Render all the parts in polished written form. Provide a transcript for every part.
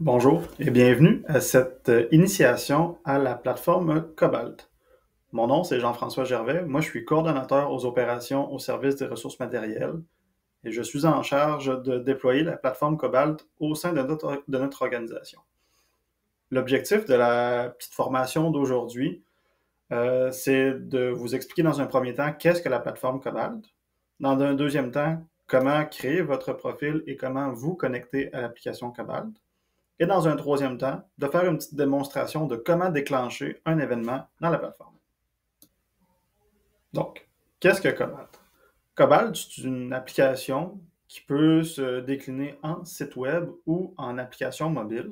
Bonjour et bienvenue à cette initiation à la plateforme Cobalt. Mon nom, c'est Jean-François Gervais. Moi, je suis coordonnateur aux opérations au service des ressources matérielles et je suis en charge de déployer la plateforme Cobalt au sein de notre organisation. L'objectif de la petite formation d'aujourd'hui, c'est de vous expliquer dans un premier temps qu'est-ce que la plateforme Cobalt. Dans un deuxième temps, comment créer votre profil et comment vous connecter à l'application Cobalt. Et dans un troisième temps, de faire une petite démonstration de comment déclencher un événement dans la plateforme. Donc, qu'est-ce que Cobalt? Cobalt, c'est une application qui peut se décliner en site web ou en application mobile.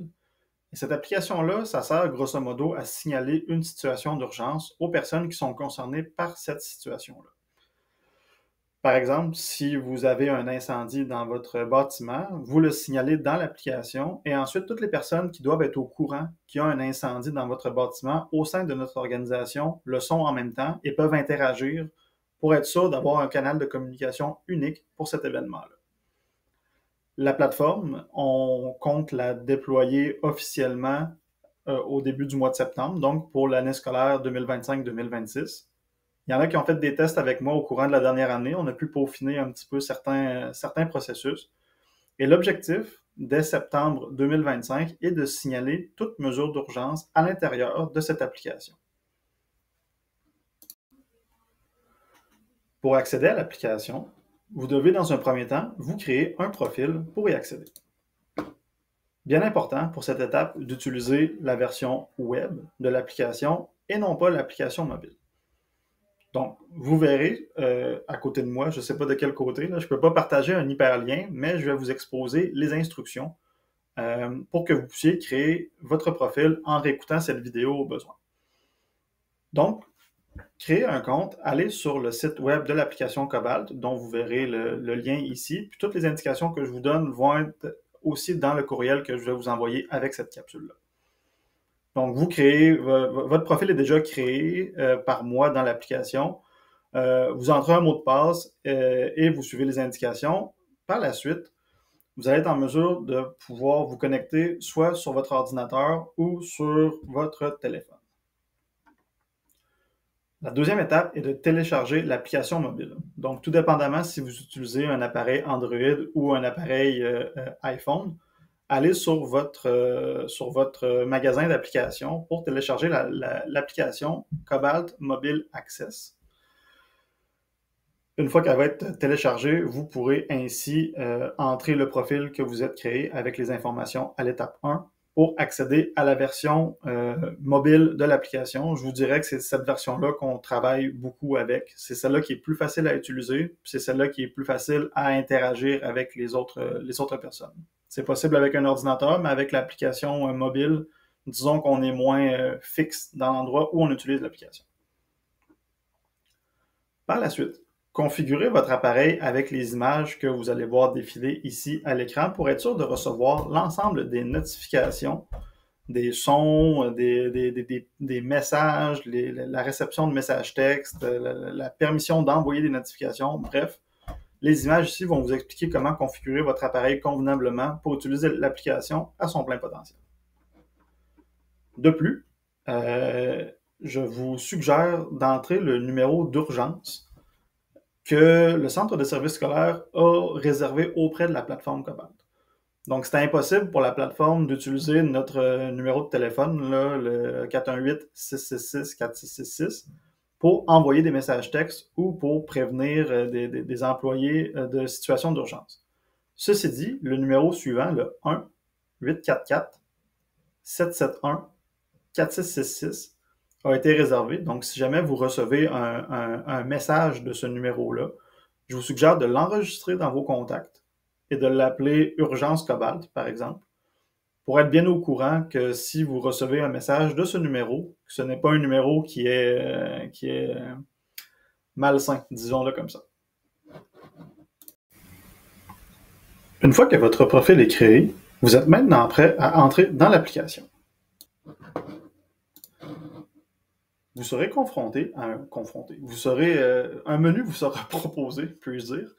Et cette application-là, ça sert grosso modo à signaler une situation d'urgence aux personnes qui sont concernées par cette situation-là. Par exemple, si vous avez un incendie dans votre bâtiment, vous le signalez dans l'application et ensuite toutes les personnes qui doivent être au courant qu'il y a un incendie dans votre bâtiment au sein de notre organisation le sont en même temps et peuvent interagir pour être sûr d'avoir un canal de communication unique pour cet événement-là. La plateforme, on compte la déployer officiellement au début du mois de septembre, donc pour l'année scolaire 2025-2026. Il y en a qui ont fait des tests avec moi au courant de la dernière année. On a pu peaufiner un petit peu certains processus. Et l'objectif, dès septembre 2025, est de signaler toute mesure d'urgence à l'intérieur de cette application. Pour accéder à l'application, vous devez dans un premier temps vous créer un profil pour y accéder. Bien important pour cette étape d'utiliser la version web de l'application et non pas l'application mobile. Donc, vous verrez à côté de moi, je ne sais pas de quel côté, là, je ne peux pas partager un hyperlien, mais je vais vous exposer les instructions pour que vous puissiez créer votre profil en réécoutant cette vidéo au besoin. Donc, créer un compte, allez sur le site web de l'application Cobalt, dont vous verrez le lien ici, puis toutes les indications que je vous donne vont être aussi dans le courriel que je vais vous envoyer avec cette capsule-là. Donc, vous créez, votre profil est déjà créé par moi dans l'application. Vous entrez un mot de passe et vous suivez les indications. Par la suite, vous allez être en mesure de pouvoir vous connecter soit sur votre ordinateur ou sur votre téléphone. La deuxième étape est de télécharger l'application mobile. Donc, tout dépendamment si vous utilisez un appareil Android ou un appareil iPhone, allez sur votre magasin d'applications pour télécharger l'application Cobalt Mobile Access. Une fois qu'elle va être téléchargée, vous pourrez ainsi entrer le profil que vous êtes créé avec les informations à l'étape 1 pour accéder à la version mobile de l'application. Je vous dirais que c'est cette version-là qu'on travaille beaucoup avec. C'est celle-là qui est plus facile à utiliser, c'est celle-là qui est plus facile à interagir avec les autres personnes. C'est possible avec un ordinateur, mais avec l'application mobile, disons qu'on est moins fixe dans l'endroit où on utilise l'application. Par la suite, configurez votre appareil avec les images que vous allez voir défiler ici à l'écran pour être sûr de recevoir l'ensemble des notifications, des sons, des messages, la réception de messages textes, la permission d'envoyer des notifications, bref. Les images ici vont vous expliquer comment configurer votre appareil convenablement pour utiliser l'application à son plein potentiel. De plus, je vous suggère d'entrer le numéro d'urgence que le centre de services scolaires a réservé auprès de la plateforme Cobalt. Donc, c'était impossible pour la plateforme d'utiliser notre numéro de téléphone, là, le 418-666-4666, pour envoyer des messages textes ou pour prévenir des employés de situations d'urgence. Ceci dit, le numéro suivant, le 1-844-771-4666, a été réservé. Donc, si jamais vous recevez un message de ce numéro-là, je vous suggère de l'enregistrer dans vos contacts et de l'appeler Urgence Cobalt, par exemple, pour être bien au courant que si vous recevez un message de ce numéro, ce n'est pas un numéro qui est malsain, disons-le comme ça. Une fois que votre profil est créé, vous êtes maintenant prêt à entrer dans l'application. Vous serez confronté à un menu vous sera proposé, puis-je dire,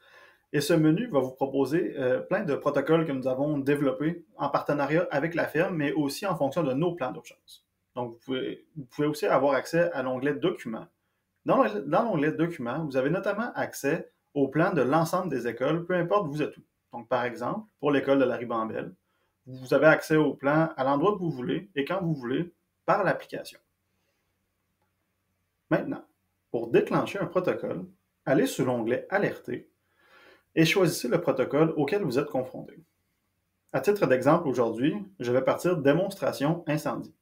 Et ce menu va vous proposer plein de protocoles que nous avons développés en partenariat avec la firme, mais aussi en fonction de nos plans d'urgence. Donc, vous pouvez aussi avoir accès à l'onglet Documents. Dans l'onglet Documents, vous avez notamment accès au plan de l'ensemble des écoles, peu importe vous êtes où. Donc, par exemple, pour l'école de la Ribambelle, vous avez accès au plan à l'endroit que vous voulez et quand vous voulez par l'application. Maintenant, pour déclencher un protocole, allez sur l'onglet Alerter et choisissez le protocole auquel vous êtes confronté. À titre d'exemple, aujourd'hui, je vais partir démonstration incendie.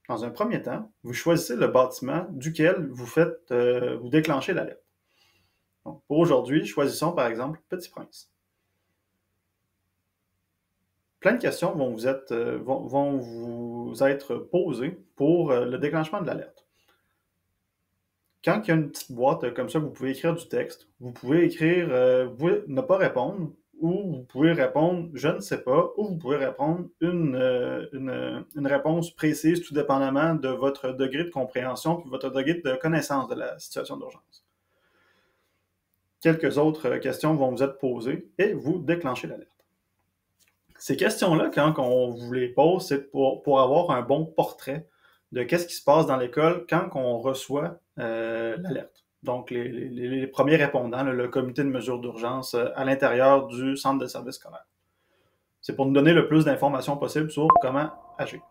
Dans un premier temps, vous choisissez le bâtiment duquel vous déclenchez l'alerte. Donc, pour aujourd'hui, choisissons par exemple Petit Prince. Plein de questions vont vous être posées pour le déclenchement de l'alerte. Quand il y a une petite boîte comme ça, vous pouvez écrire du texte. Vous pouvez écrire vous pouvez ne pas répondre, ou vous pouvez répondre je ne sais pas, ou vous pouvez répondre une réponse précise, tout dépendamment de votre degré de compréhension et votre degré de connaissance de la situation d'urgence. Quelques autres questions vont vous être posées et vous déclenchez l'alerte. Ces questions-là, quand on vous les pose, c'est pour avoir un bon portrait de qu'est-ce qui se passe dans l'école quand on reçoit l'alerte. Donc, les premiers répondants, le comité de mesures d'urgence à l'intérieur du centre de service scolaire. C'est pour nous donner le plus d'informations possible sur comment agir.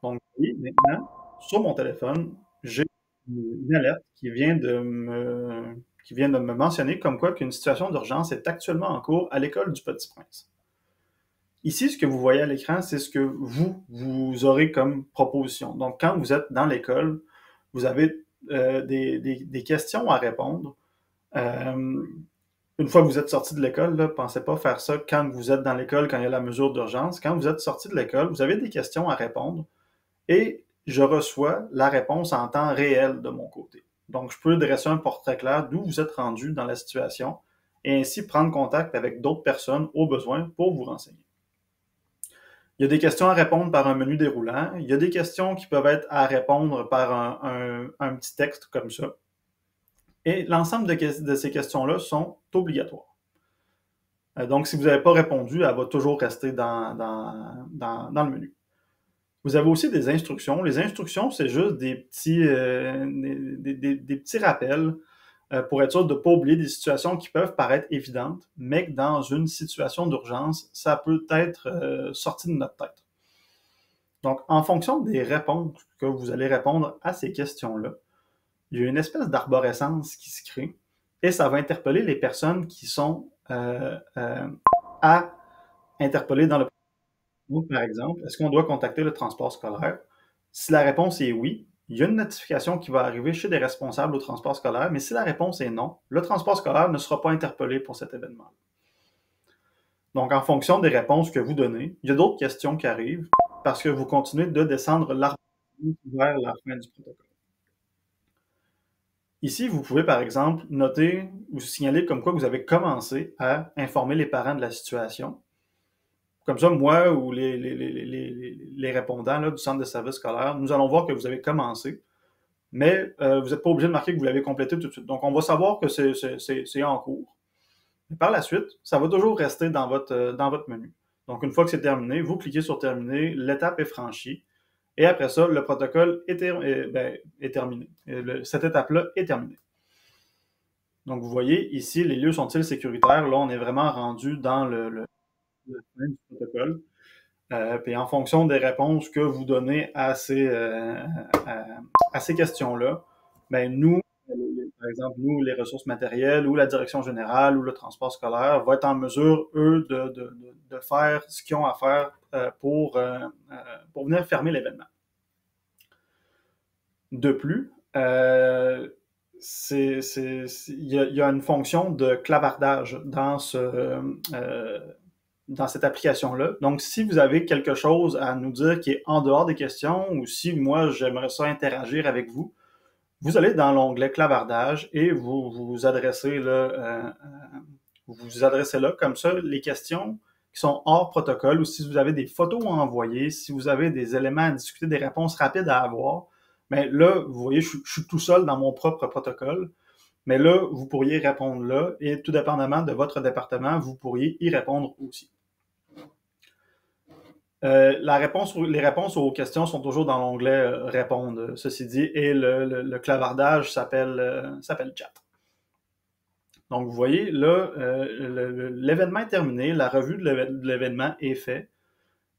Donc, maintenant, sur mon téléphone, j'ai une alerte qui vient de me mentionner comme quoi qu'une situation d'urgence est actuellement en cours à l'école du Petit Prince. Ici, ce que vous voyez à l'écran, c'est ce que vous aurez comme proposition. Donc, quand vous êtes dans l'école, vous avez des questions à répondre. Une fois que vous êtes sorti de l'école, ne pensez pas faire ça quand vous êtes dans l'école, quand il y a la mesure d'urgence. Quand vous êtes sorti de l'école, vous avez des questions à répondre et je reçois la réponse en temps réel de mon côté. Donc, je peux dresser un portrait clair d'où vous êtes rendu dans la situation et ainsi prendre contact avec d'autres personnes au besoin pour vous renseigner. Il y a des questions à répondre par un menu déroulant. Il y a des questions qui peuvent être à répondre par un petit texte comme ça. Et l'ensemble de ces questions-là sont obligatoires. Donc, si vous n'avez pas répondu, elle va toujours rester dans le menu. Vous avez aussi des instructions. Les instructions, c'est juste des petits rappels pour être sûr de ne pas oublier des situations qui peuvent paraître évidentes, mais que dans une situation d'urgence, ça peut être sorti de notre tête. Donc, en fonction des réponses que vous allez répondre à ces questions-là, il y a une espèce d'arborescence qui se crée et ça va interpeller les personnes qui sont à interpeller dans le... Donc, par exemple, est-ce qu'on doit contacter le transport scolaire? Si la réponse est oui, il y a une notification qui va arriver chez des responsables au transport scolaire, mais si la réponse est non, le transport scolaire ne sera pas interpellé pour cet événement. Donc, en fonction des réponses que vous donnez, il y a d'autres questions qui arrivent parce que vous continuez de descendre l'arbre vers la fin du protocole. Ici, vous pouvez, par exemple, noter ou signaler comme quoi vous avez commencé à informer les parents de la situation. Comme ça, moi ou les répondants là, du centre de service scolaire, nous allons voir que vous avez commencé, mais vous n'êtes pas obligé de marquer que vous l'avez complété tout de suite. Donc, on va savoir que c'est en cours. Et par la suite, ça va toujours rester dans votre menu. Donc, une fois que c'est terminé, vous cliquez sur Terminer, l'étape est franchie, et après ça, le protocole est terminé. Cette étape-là est terminée. Donc, vous voyez, ici, les lieux sont-ils sécuritaires? Là, on est vraiment rendu dans le fin du protocole. Puis en fonction des réponses que vous donnez à ces questions-là, ben nous, par exemple, nous, les ressources matérielles ou la direction générale ou le transport scolaire vont être en mesure, eux, de faire ce qu'ils ont à faire pour venir fermer l'événement. De plus, il y a une fonction de clavardage dans cette application-là. Donc, si vous avez quelque chose à nous dire qui est en dehors des questions ou si moi, j'aimerais ça interagir avec vous, vous allez dans l'onglet clavardage et vous adressez là, comme ça, les questions qui sont hors protocole ou si vous avez des photos à envoyer, si vous avez des éléments à discuter, des réponses rapides à avoir, mais là, vous voyez, je suis tout seul dans mon propre protocole. Mais là, vous pourriez répondre là, et tout dépendamment de votre département, vous pourriez y répondre aussi. Les réponses aux questions sont toujours dans l'onglet Répondre, ceci dit, et le clavardage s'appelle Chat. Donc, vous voyez, là, l'événement est terminé, la revue de l'événement est faite.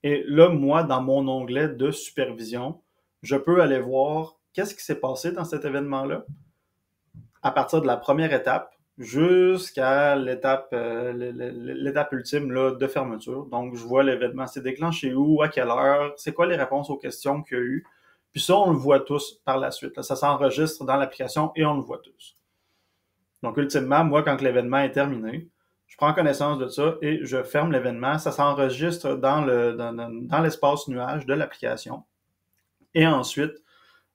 Et là, moi, dans mon onglet de supervision, je peux aller voir qu'est-ce qui s'est passé dans cet événement-là à partir de la première étape jusqu'à l'étape ultime là, de fermeture. Donc, je vois l'événement s'est déclenché où, à quelle heure, c'est quoi les réponses aux questions qu'il y a eu. Puis ça, on le voit tous par la suite. Là. Ça s'enregistre dans l'application et on le voit tous. Donc, ultimement, moi, quand l'événement est terminé, je prends connaissance de ça et je ferme l'événement. Ça s'enregistre dans l'espace nuage de l'application. Et ensuite,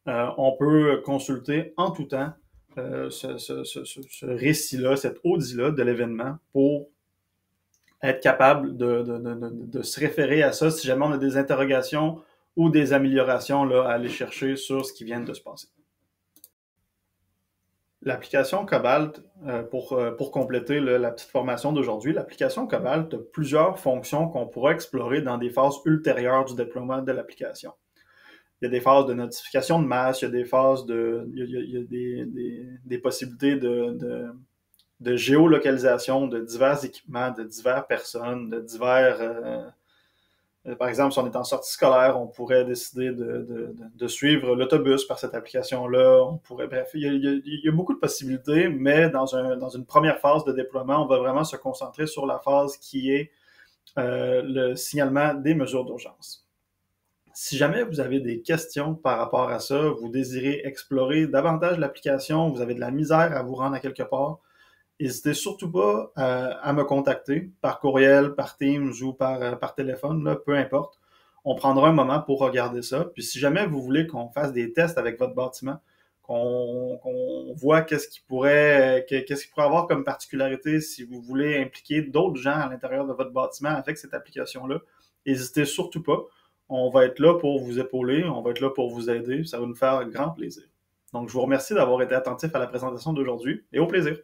on peut consulter en tout temps ce récit-là, cet audit-là de l'événement pour être capable de se référer à ça si jamais on a des interrogations ou des améliorations là, à aller chercher sur ce qui vient de se passer. L'application Cobalt, pour compléter la petite formation d'aujourd'hui, l'application Cobalt a plusieurs fonctions qu'on pourra explorer dans des phases ultérieures du déploiement de l'application. Il y a des phases de notification de masse, il y a des phases il y a des possibilités de géolocalisation de divers équipements, de diverses personnes, de divers... par exemple, si on est en sortie scolaire, on pourrait décider de suivre l'autobus par cette application-là. On pourrait, bref, il y a beaucoup de possibilités, mais dans une première phase de déploiement, on va vraiment se concentrer sur la phase qui est le signalement des mesures d'urgence. Si jamais vous avez des questions par rapport à ça, vous désirez explorer davantage l'application, vous avez de la misère à vous rendre à quelque part, n'hésitez surtout pas à me contacter par courriel, par Teams ou par téléphone, là, peu importe. On prendra un moment pour regarder ça. Puis si jamais vous voulez qu'on fasse des tests avec votre bâtiment, qu'on voit qu'est-ce qui pourrait avoir comme particularité si vous voulez impliquer d'autres gens à l'intérieur de votre bâtiment avec cette application-là, n'hésitez surtout pas. On va être là pour vous épauler, on va être là pour vous aider. Ça va nous faire grand plaisir. Donc, je vous remercie d'avoir été attentif à la présentation d'aujourd'hui et au plaisir.